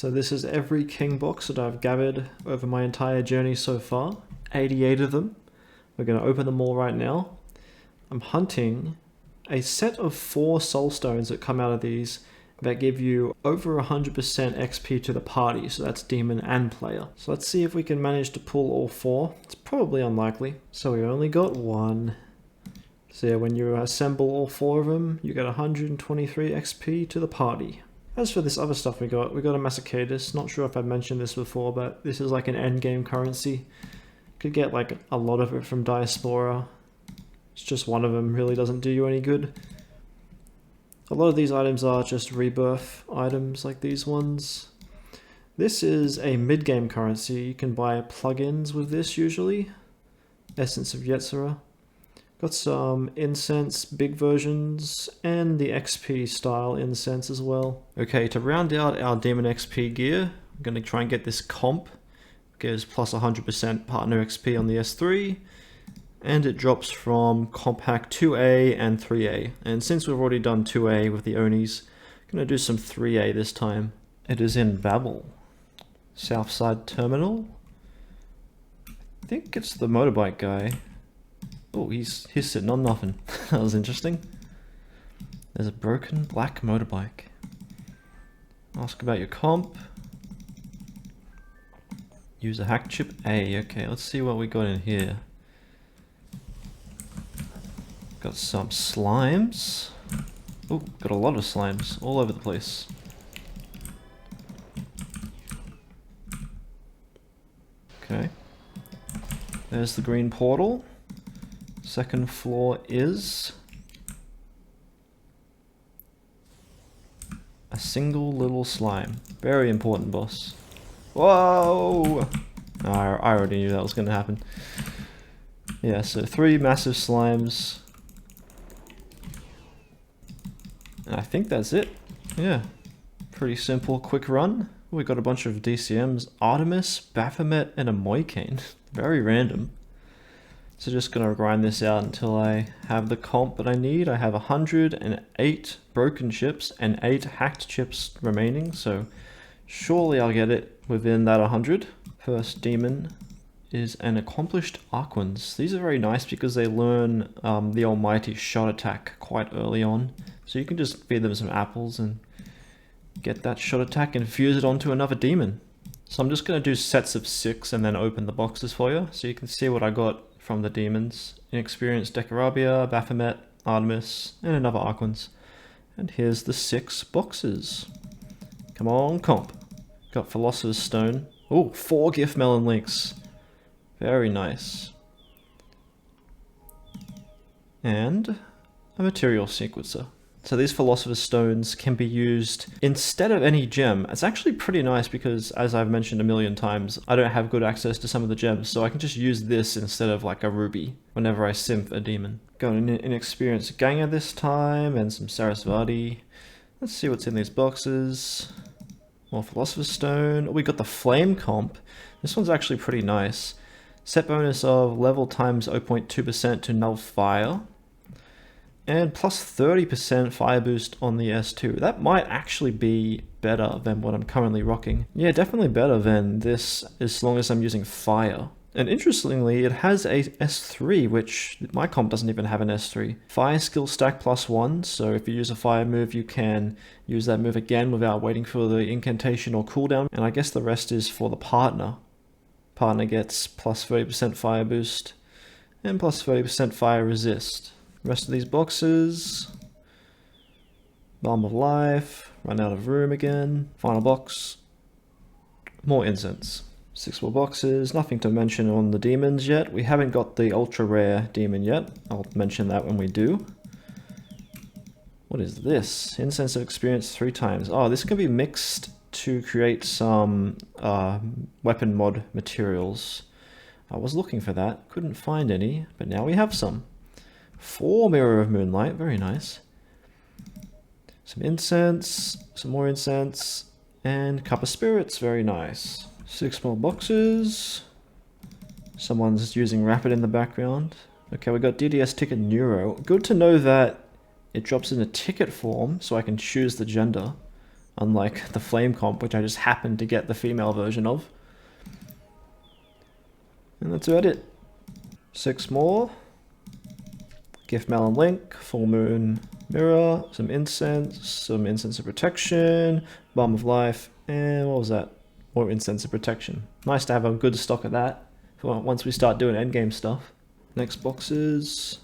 So this is every king box that I've gathered over my entire journey so far. 88 of them. We're going to open them all right now. I'm hunting a set of 4 soul stones that come out of these that give you over 100% XP to the party, so that's demon and player. So let's see if we can manage to pull all 4. It's probably unlikely, so we only got 1. So yeah, when you assemble all 4 of them, you get 123 XP to the party. As for this other stuff we got a Massacratus. Not sure if I've mentioned this before, but this is like an endgame currency. Could get like a lot of it from Diaspora. It's just one of them, really doesn't do you any good. A lot of these items are just rebirth items like these ones. This is a mid-game currency. You can buy plugins with this usually. Essence of Yetzirah. Got some incense, big versions, and the XP style incense as well. Okay, to round out our Demon XP gear, I'm going to try and get this comp. Gives plus 100% partner XP on the S3. And it drops from comp hack 2A and 3A. And since we've already done 2A with the Onis, I'm going to do some 3A this time. It is in Babel. Southside Terminal. I think it's the motorbike guy. Oh, he's sitting on nothing. That was interesting. There's a broken black motorbike. Ask about your comp. Use a hack chip A. Okay, let's see what we got in here. Got some slimes. Oh, got a lot of slimes all over the place. Okay. There's the green portal. Second floor is a single little slime. Very important boss. Whoa! I already knew that was going to happen. Yeah, so 3 massive slimes. And I think that's it. Yeah. Pretty simple, quick run. We got a bunch of DCMs. Artemis, Baphomet, and a Moicane. Very random. So just gonna grind this out until I have the comp that I need. I have 108 broken chips and 8 hacked chips remaining, so surely I'll get it within that 100. First demon is an accomplished Arquans. These are very nice because they learn the almighty shot attack quite early on. So you can just feed them some apples and get that shot attack and fuse it onto another demon. So I'm just gonna do sets of 6 and then open the boxes for you so you can see what I got from the demons. Inexperienced Decarabia, Baphomet, Artemis, and another Arquans. And here's the 6 boxes. Come on, comp. Got Philosopher's Stone. Oh, 4 Gift Melon Links. Very nice. And a Material Sequencer. So these Philosopher's Stones can be used instead of any gem. It's actually pretty nice because, as I've mentioned a million times, I don't have good access to some of the gems, so I can just use this instead of like a ruby whenever I synth a demon. Got an inexperienced Ganger this time, and some Sarasvati. Let's see what's in these boxes. More Philosopher's Stone. We got the Flame comp. This one's actually pretty nice. Set bonus of level times 0.2% to null fire. And plus 30% fire boost on the S2. That might actually be better than what I'm currently rocking. Yeah, definitely better than this as long as I'm using fire. And interestingly, it has a S3, which my comp doesn't even have an S3. Fire skill stack +1, so if you use a fire move, you can use that move again without waiting for the incantation or cooldown. And I guess the rest is for the partner. Partner gets plus 30% fire boost and plus 30% fire resist. Rest of these boxes. Balm of Life. Run out of room again. Final box. More incense. 6 more boxes. Nothing to mention on the demons yet. We haven't got the ultra rare demon yet. I'll mention that when we do. What is this? Incense of experience 3 times. Oh, this can be mixed to create some weapon mod materials. I was looking for that. Couldn't find any, but now we have some. 4 Mirror of Moonlight, very nice. Some incense, some more incense, and Cup of Spirits, very nice. 6 more boxes. Someone's using Rapid in the background. Okay, we got DDS Ticket Neuro. Good to know that it drops in a ticket form, so I can choose the gender. unlike the flame comp, which I just happened to get the female version of. And that's about it. 6 more. Gift Melon Link, Full Moon Mirror, some incense of protection, Balm of Life, and what was that? More incense of protection. Nice to have a good stock of that for once we start doing endgame stuff. Next boxes.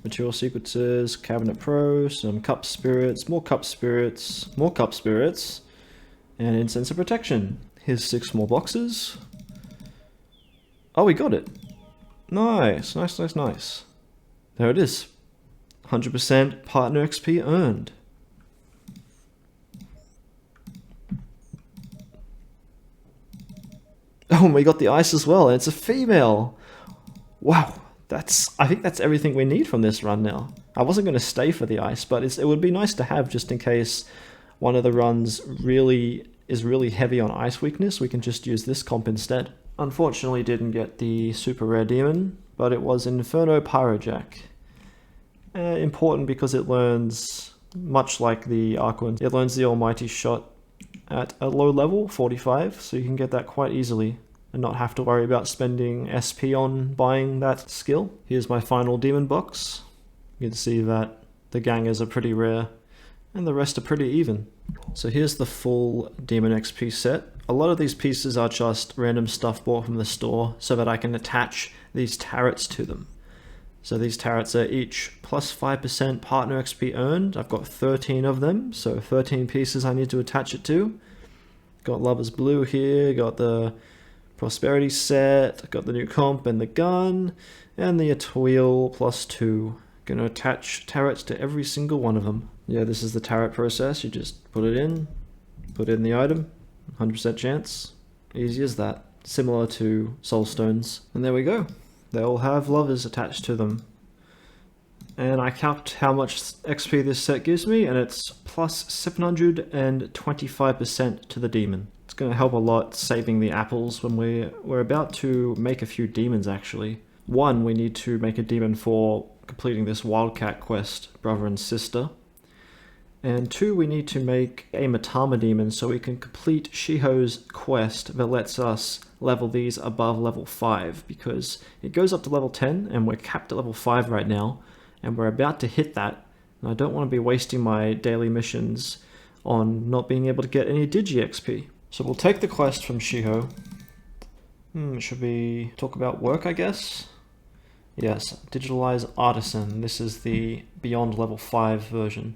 Material sequences, Cabinet Pro, some Cup Spirits, more Cup Spirits, and Incense of Protection. Here's 6 more boxes. Oh, we got it. Nice. There it is. 100% partner XP earned. Oh, and we got the ice as well, and it's a female. Wow, I think that's everything we need from this run now. I wasn't going to stay for the ice, but it would be nice to have just in case one of the runs is really heavy on ice weakness. We can just use this comp instead. Unfortunately, didn't get the super rare demon, but it was Inferno Pyrojack. Important because it learns, much like the Archon, it learns the Almighty Shot at a low level, 45, so you can get that quite easily and not have to worry about spending SP on buying that skill. Here's my final demon box. You can see that the gangers are pretty rare and the rest are pretty even. So here's the full demon XP set. A lot of these pieces are just random stuff bought from the store so that I can attach these turrets to them. So these turrets are each plus 5% partner XP earned. I've got 13 of them, so 13 pieces I need to attach it to. Got Lover's Blue here, got the Prosperity set, got the new comp and the gun, and the Atwheel plus 2. Gonna attach turrets to every single one of them. Yeah, this is the turret process. You just put it in the item, 100% chance. Easy as that. Similar to Soul Stones. And there we go. They all have lovers attached to them. And I calced how much XP this set gives me, and it's plus 725% to the demon. It's going to help a lot saving the apples when we're about to make a few demons actually. One, we need to make a demon for completing this Wildcat quest, brother and sister. And 2, we need to make a Matama demon so we can complete Shiho's quest that lets us level these above level 5, because it goes up to level 10 and we're capped at level 5 right now, and we're about to hit that, and I don't want to be wasting my daily missions on not being able to get any Digi XP. So we'll take the quest from Shiho. Should we talk about work, I guess? Yes, Digitalize Artisan. This is the beyond level 5 version.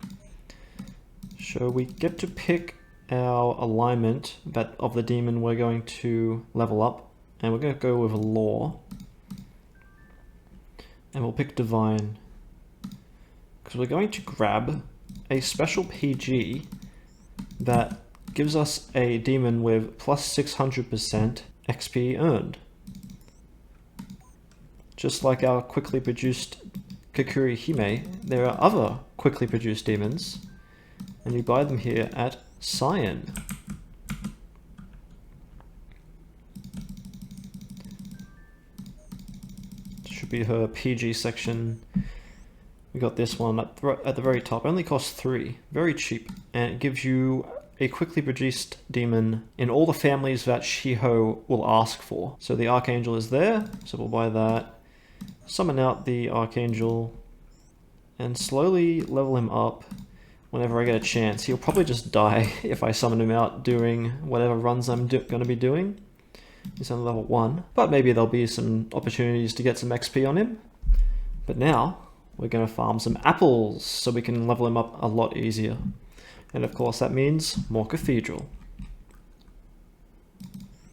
So we get to pick our alignment of the demon we're going to level up, and we're going to go with Law, and we'll pick Divine, because we're going to grab a special PG that gives us a demon with plus 600% XP earned. Just like our quickly produced Kakuri Hime, there are other quickly produced demons, and you buy them here at Cyan. Should be her PG section. We got this one at the very top. Only costs 3, very cheap, and it gives you a quickly produced demon in all the families that Shiho will ask for. So the Archangel is there, so we'll buy that. Summon out the Archangel and slowly level him up. Whenever I get a chance, he'll probably just die if I summon him out during whatever runs I'm going to be doing. He's on level 1, but maybe there'll be some opportunities to get some XP on him. But now, we're going to farm some apples so we can level him up a lot easier. And of course that means more Cathedral.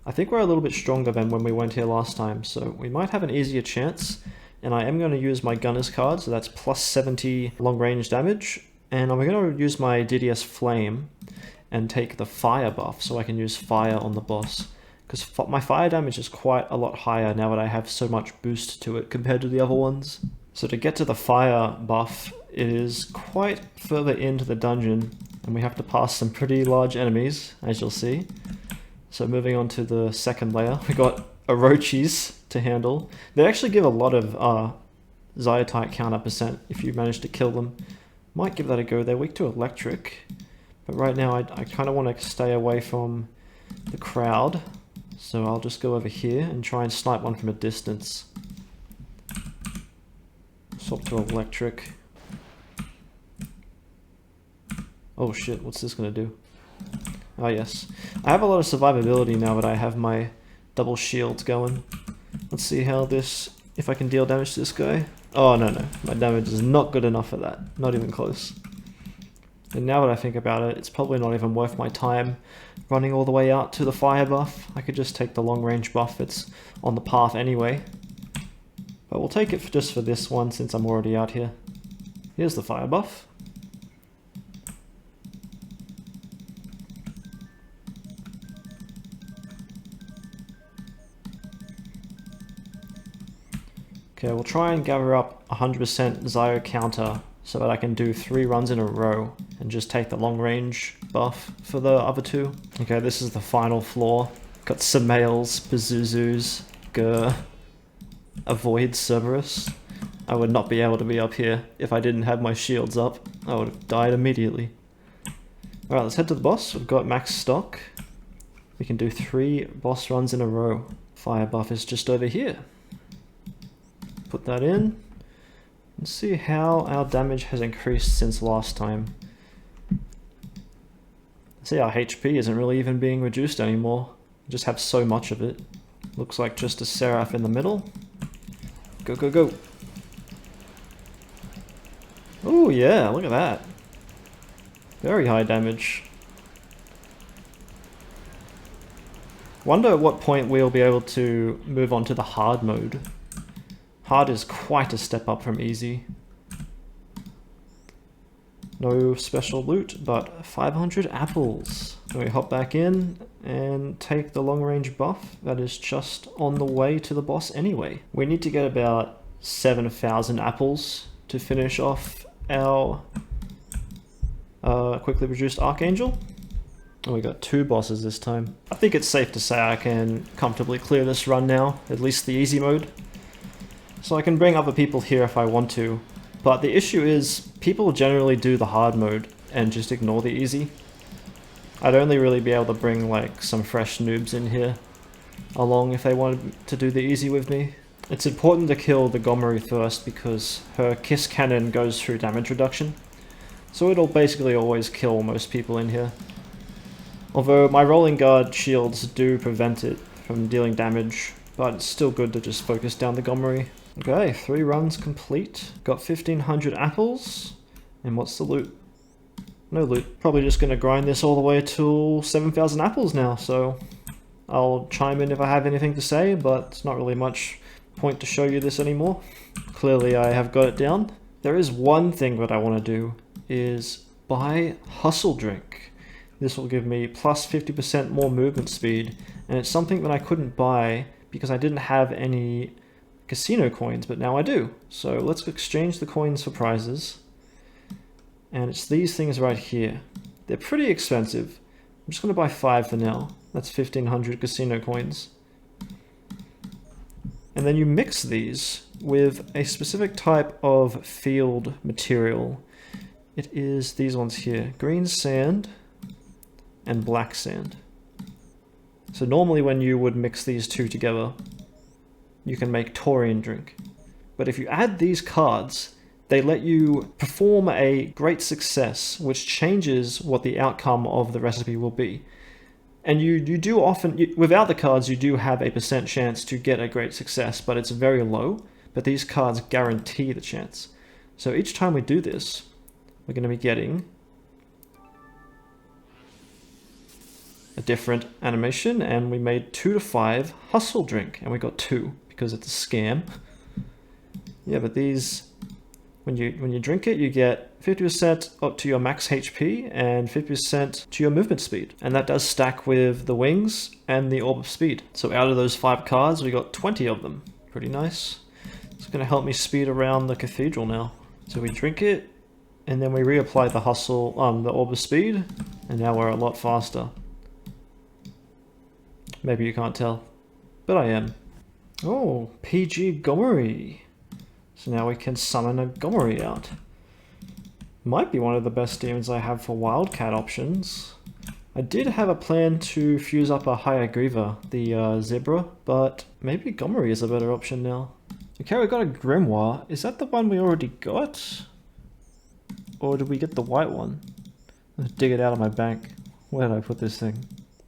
I think we're a little bit stronger than when we went here last time, so we might have an easier chance. And I am going to use my Gunner's card, so that's plus 70 long range damage. And I'm going to use my DDS Flame and take the fire buff so I can use fire on the boss. Because my fire damage is quite a lot higher now that I have so much boost to it compared to the other ones. So to get to the fire buff, it is quite further into the dungeon, and we have to pass some pretty large enemies, as you'll see. So moving on to the second layer, we got Orochis to handle. They actually give a lot of Zyotite counter % if you manage to kill them. Might give that a go. They're weak to electric, But right now I kind of want to stay away from the crowd. So I'll just go over here and try and snipe one from a distance. Swap to electric. Oh shit, what's this gonna do? Oh yes. I have a lot of survivability now that I have my double shields going. Let's see how this, if I can deal damage to this guy. Oh no, my damage is not good enough for that. Not even close. And now that I think about it, it's probably not even worth my time running all the way out to the fire buff. I could just take the long range buff that's on the path anyway. But we'll take it just for this one since I'm already out here. Here's the fire buff. Okay, we'll try and gather up 100% Zio counter so that I can do 3 runs in a row and just take the long range buff for the other 2. Okay, this is the final floor. Got Samaels, Pazuzus, Gur, Avoid Cerberus. I would not be able to be up here if I didn't have my shields up. I would have died immediately. Alright, let's head to the boss. We've got max stock. We can do 3 boss runs in a row. Fire buff is just over here. Put that in. Let's see how our damage has increased since last time. See, our HP isn't really even being reduced anymore. We just have so much of it. Looks like just a Seraph in the middle. Go, go, go. Oh yeah, look at that. Very high damage. Wonder at what point we'll be able to move on to the hard mode. Hard is quite a step up from easy. No special loot, but 500 apples. So we hop back in and take the long range buff that is just on the way to the boss anyway. We need to get about 7,000 apples to finish off our quickly reduced Archangel. And we got 2 bosses this time. I think it's safe to say I can comfortably clear this run now, at least the easy mode. So I can bring other people here if I want to, but the issue is people generally do the hard mode and just ignore the easy. I'd only really be able to bring like some fresh noobs in here along if they wanted to do the easy with me. It's important to kill the Gomery first because her Kiss Cannon goes through damage reduction, so it'll basically always kill most people in here. Although my Rolling Guard shields do prevent it from dealing damage, but it's still good to just focus down the Gomery. Okay, 3 runs complete. Got 1,500 apples. And what's the loot? No loot. Probably just gonna grind this all the way to 7,000 apples now, so I'll chime in if I have anything to say, but it's not really much point to show you this anymore. Clearly I have got it down. There is one thing that I want to do, is buy Hustle Drink. This will give me plus 50% more movement speed, and it's something that I couldn't buy because I didn't have any casino coins, but now I do. So let's exchange the coins for prizes. And it's these things right here. They're pretty expensive. I'm just going to buy 5 for now. That's 1,500 casino coins. And then you mix these with a specific type of field material. It is these ones here. Green sand and black sand. So normally when you would mix these 2 together, you can make Taurian drink. But if you add these cards, they let you perform a great success, which changes what the outcome of the recipe will be. And you do often, without the cards, you do have a % chance to get a great success, but it's very low. But these cards guarantee the chance. So each time we do this, we're going to be getting a different animation, and we made 2 to 5 Hustle Drink, and we got 2 because it's a scam. Yeah, but these, when you drink it, you get 50% up to your max HP and 50% to your movement speed, and that does stack with the wings and the Orb of Speed. So out of those 5 cards, we got 20 of them. Pretty nice. It's going to help me speed around the cathedral now. So we drink it, and then we reapply the hustle, the Orb of Speed, and now we're a lot faster. Maybe you can't tell, but I am. Oh, PG Gomery. So now we can summon a Gomery out. Might be one of the best demons I have for Wildcat options. I did have a plan to fuse up a Hyagriva, the Zebra, but maybe Gomery is a better option now. Okay, we got a Grimoire. Is that the one we already got? Or did we get the white one? Let's dig it out of my bank. Where did I put this thing?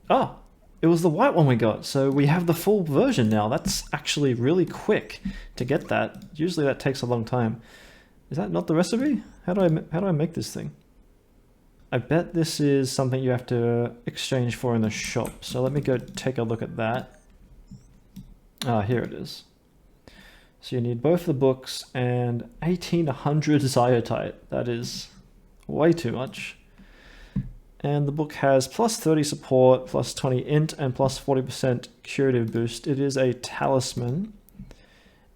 Ah, it was the white one we got. So we have the full version now. That's actually really quick to get that. Usually that takes a long time. Is that not the recipe? How do I make this thing? I bet this is something you have to exchange for in the shop. So let me go take a look at that. Ah, here it is. So you need both the books and 1800 Zyotite. That is way too much. And the book has plus 30 support, plus 20 int, and plus 40% curative boost. It is a talisman.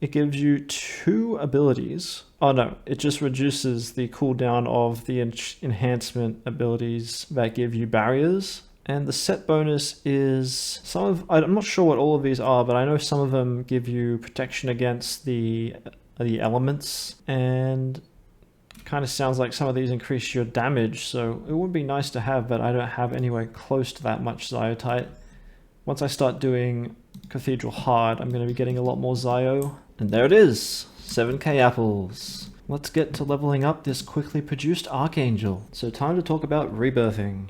It gives you 2 abilities. Oh no, it just reduces the cooldown of the enhancement abilities that give you barriers. And the set bonus is I'm not sure what all of these are, but I know some of them give you protection against the elements, and kind of sounds like some of these increase your damage, so it would be nice to have, but I don't have anywhere close to that much Zyotite. Once I start doing Cathedral Hard, I'm going to be getting a lot more Zyo. And there it is, 7k apples. Let's get to leveling up this quickly produced Archangel. So time to talk about Rebirthing.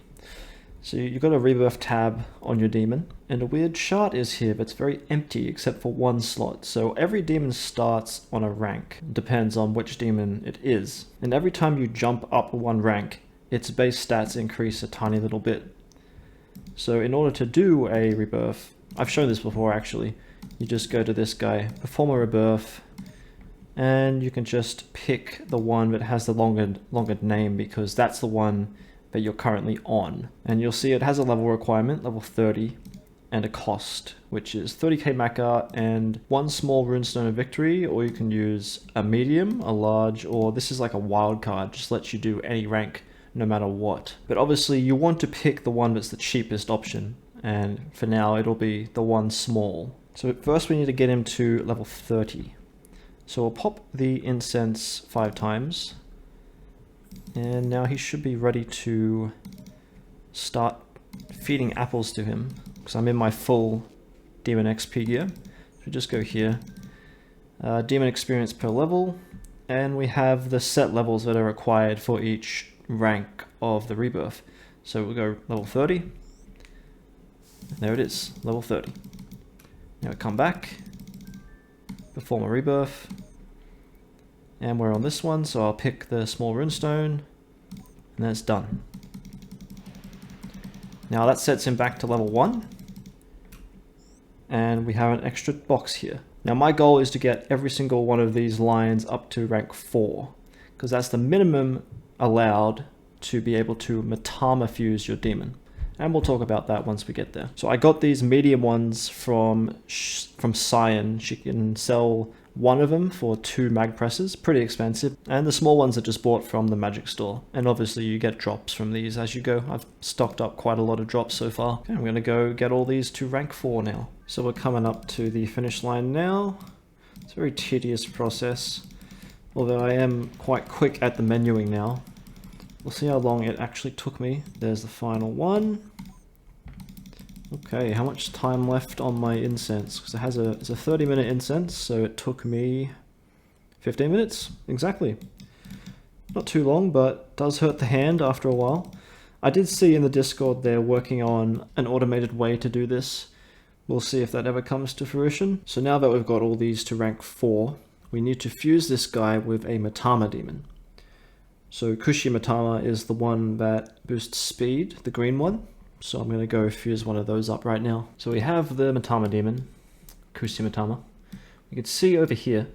So you've got a Rebirth tab on your demon, and a weird chart is here, but it's very empty except for one slot. So every demon starts on a rank. It depends on which demon it is. And every time you jump up one rank, its base stats increase a tiny little bit. So in order to do a Rebirth, I've shown this before actually, you just go to this guy, perform a Rebirth, and you can just pick the one that has the longer name, because that's the one that you're currently on. And you'll see it has a level requirement, level 30, and a cost, which is 30k Maka and 1 small runestone of victory, or you can use a medium, a large, or this is like a wild card, just lets you do any rank no matter what. But obviously you want to pick the one that's the cheapest option, and for now it'll be the 1 small. So first we need to get him to level 30. So we'll pop the incense 5 times. And now he should be ready to start feeding apples to him, because I'm in my full Demon XP gear. So just go here, Demon Experience per level, and we have the set levels that are required for each rank of the Rebirth. So we'll go level 30. There it is, level 30. Now we come back, perform a Rebirth. And we're on this one, so I'll pick the small runestone, and that's done. Now that sets him back to level 1, and we have an extra box here. Now my goal is to get every single one of these lions up to rank 4, because that's the minimum allowed to be able to Matama fuse your demon. And we'll talk about that once we get there. So I got these medium ones from Cyan. She can sell 1 of them for 2 mag presses, pretty expensive. And the small ones are just bought from the magic store. And obviously you get drops from these as you go. I've stocked up quite a lot of drops so far. Okay, I'm gonna go get all these to rank 4 now. So we're coming up to the finish line now. It's a very tedious process, although I am quite quick at the menuing now. We'll see how long it actually took me. There's the final one. Okay, how much time left on my incense? Because it's a 30-minute incense, so it took me 15 minutes, exactly. Not too long, but does hurt the hand after a while. I did see in the Discord they're working on an automated way to do this. We'll see if that ever comes to fruition. So now that we've got all these to rank 4, we need to fuse this guy with a Matama demon. So Kushi Matama is the one that boosts speed, the green one. So I'm going to go fuse one of those up right now. So we have the Matama demon, Kushi Matama. You can see over here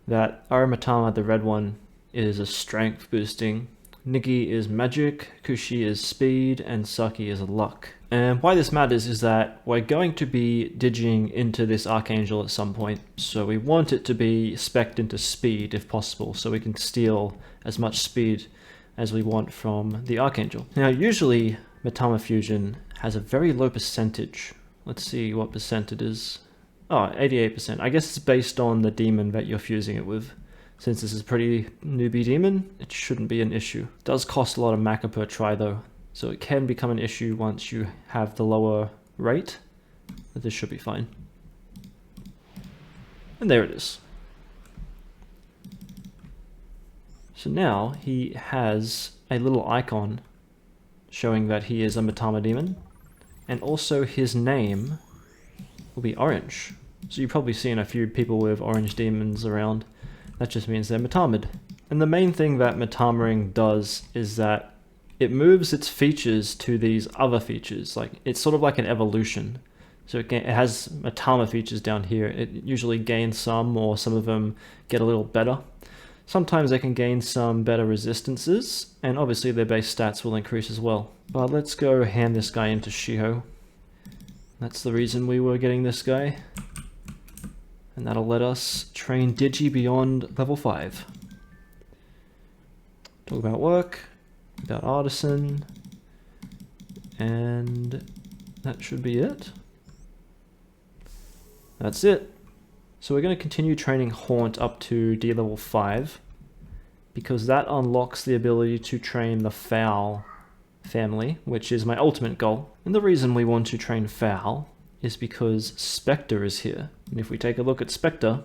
that our Matama, the red one, is a strength boosting. Nigi is magic, Kushi is speed, and Saki is luck. And why this matters is that we're going to be digging into this Archangel at some point. So we want it to be spec'd into speed if possible, so we can steal as much speed as we want from the Archangel. Now usually Matama fusion has a very low percentage. Let's see what percent it is. Oh, 88%. I guess it's based on the demon that you're fusing it with. Since this is pretty newbie demon, it shouldn't be an issue. It does cost a lot of maca per try though, so it can become an issue once you have the lower rate, but this should be fine. And there it is. So now he has a little icon showing that he is a Matama demon, and also his name will be orange. So you've probably seen a few people with orange demons around. That just means they're Matamaed. And the main thing that Matamaing does is that it moves its features to these other features. Like, it's sort of like an evolution. So it has Matama features down here. It usually gains some, or some of them get a little better. Sometimes they can gain some better resistances, and obviously their base stats will increase as well. But let's go hand this guy into Shiho. That's the reason we were getting this guy. And that'll let us train Digi beyond level 5. Talk about work, about artisan, and that should be it. That's it. So we're going to continue training Haunt up to D level 5, because that unlocks the ability to train the Foul family, which is my ultimate goal. And the reason we want to train Foul is because Spectre is here. And if we take a look at Spectre,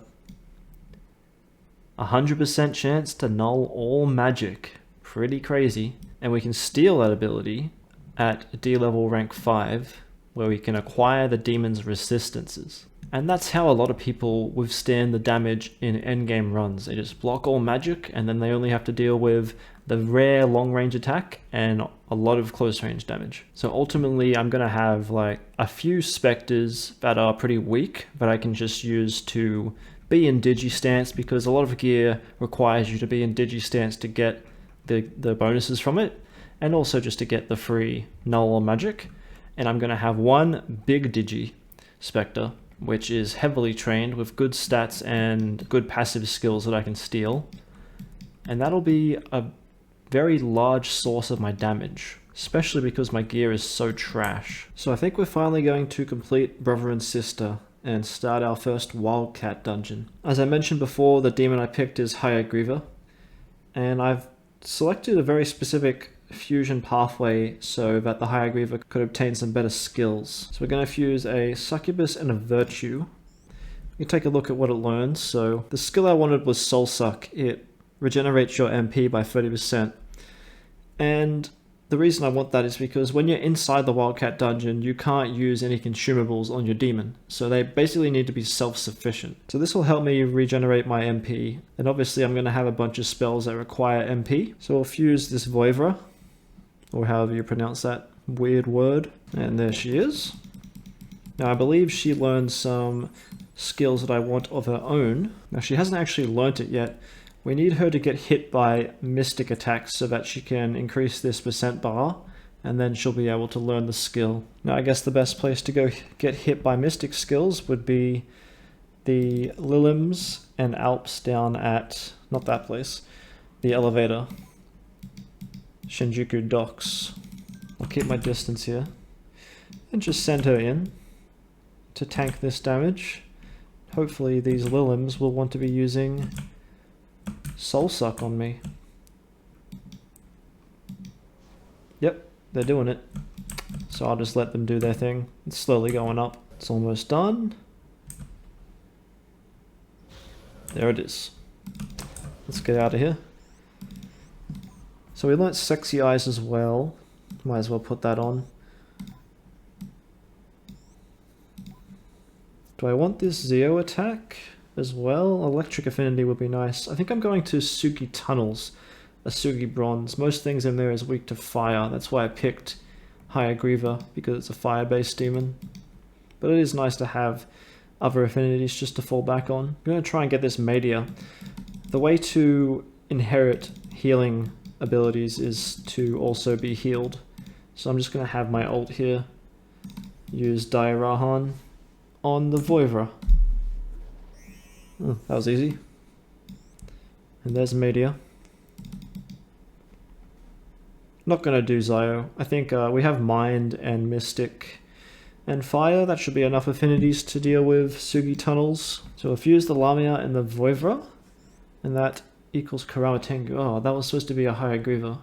100% chance to null all magic. Pretty crazy. And we can steal that ability at D level rank 5, where we can acquire the demon's resistances. And that's how a lot of people withstand the damage in endgame runs. They just block all magic, and then they only have to deal with the rare long range attack and a lot of close range damage. So ultimately I'm going to have like a few Spectres that are pretty weak that I can just use to be in Digi stance, because a lot of gear requires you to be in Digi stance to get the bonuses from it, and also just to get the free null magic. And I'm going to have one big Digi Spectre, which is heavily trained with good stats and good passive skills that I can steal. And that'll be a very large source of my damage, especially because my gear is so trash. So I think we're finally going to complete Brother and Sister and start our first Wildcat dungeon. As I mentioned before, the demon I picked is Hayagriva, and I've selected a very specific fusion pathway so that the Hayagriva could obtain some better skills. So we're going to fuse a Succubus and a Virtue. You take a look at what it learns. So the skill I wanted was Soul Suck. It regenerates your MP by 30%. And the reason I want that is because when you're inside the Wildcat dungeon, you can't use any consumables on your demon. So they basically need to be self-sufficient. So this will help me regenerate my MP. And obviously I'm going to have a bunch of spells that require MP. So we'll fuse this Voivra, or however you pronounce that weird word. And there she is. Now I believe she learned some skills that I want of her own. Now she hasn't actually learnt it yet. We need her to get hit by mystic attacks so that she can increase this percent bar, and then she'll be able to learn the skill. Now I guess the best place to go get hit by mystic skills would be the Lilims and Alps down at, not that place, the elevator. Shinjuku Docks. I'll keep my distance here and just send her in to tank this damage. Hopefully these Lilims will want to be using Soul Suck on me. Yep, they're doing it. So I'll just let them do their thing. It's slowly going up. It's almost done. There it is. Let's get out of here. So we learnt Sexy Eyes as well. Might as well put that on. Do I want this Zeo attack as well? Electric Affinity would be nice. I think I'm going to Sugi Tunnels, a Sugi Bronze. Most things in there is weak to fire. That's why I picked Hayagriva, because it's a fire-based demon. But it is nice to have other affinities just to fall back on. I'm going to try and get this Media. The way to inherit healing abilities is to also be healed. So I'm just going to have my ult here. Use Dairahan on the Voivra. Oh, that was easy. And there's Media. Not going to do Zio. I think we have Mind and Mystic and Fire. That should be enough affinities to deal with Sugi Tunnels. So we'll fuse the Lamia and the Voivra. And that equals Kurama Tengu. Oh, that was supposed to be a higher Griever.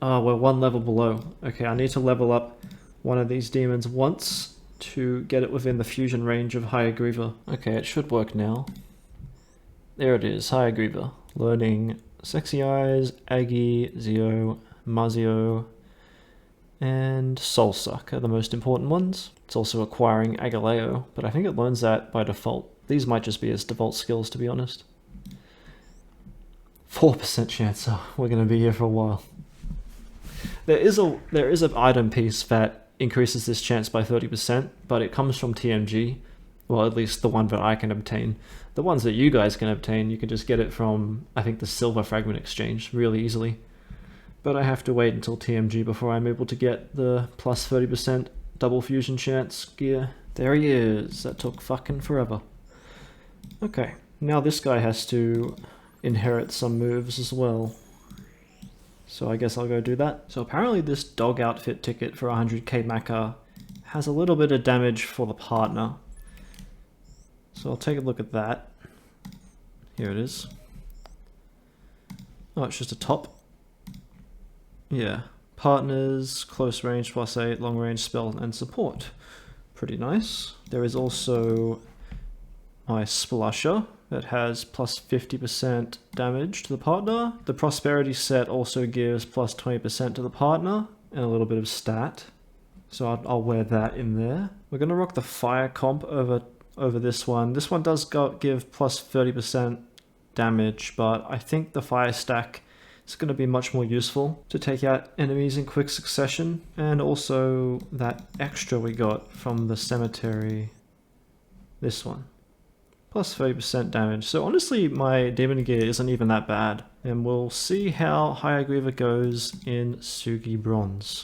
Oh, we're one level below. Okay, I need to level up one of these demons once to get it within the fusion range of higher Griever. Okay, it should work now. There it is, higher Griever. Learning Sexy Eyes, Aggie, Zio, Mazio, and Soulsuck are the most important ones. It's also acquiring Agaleo, but I think it learns that by default. These might just be its default skills, to be honest. 4% chance, oh, we're going to be here for a while. There is an item piece that increases this chance by 30%, but it comes from TMG. Well, at least the one that I can obtain. The ones that you guys can obtain, you can just get it from, I think, the Silver Fragment Exchange really easily. But I have to wait until TMG before I'm able to get the plus 30% double fusion chance gear. There he is. That took fucking forever. Okay, now this guy has to inherit some moves as well. So I guess I'll go do that. So apparently this dog outfit ticket for 100k Maka has a little bit of damage for the partner. So I'll take a look at that. Here it is. Oh, it's just a top. Yeah. Partners, close range, +8, long range, spell, and support. Pretty nice. There is also my Splusher that has plus 50% damage to the partner. The Prosperity set also gives plus 20% to the partner and a little bit of stat. So I'll wear that in there. We're going to rock the Fire comp over this one. This one does give plus 30% damage, but I think the Fire stack is going to be much more useful to take out enemies in quick succession. And also that extra we got from the cemetery, this one. Plus 30% damage. So honestly, my demon gear isn't even that bad. And we'll see how Higher Griever goes in Sugi Bronze.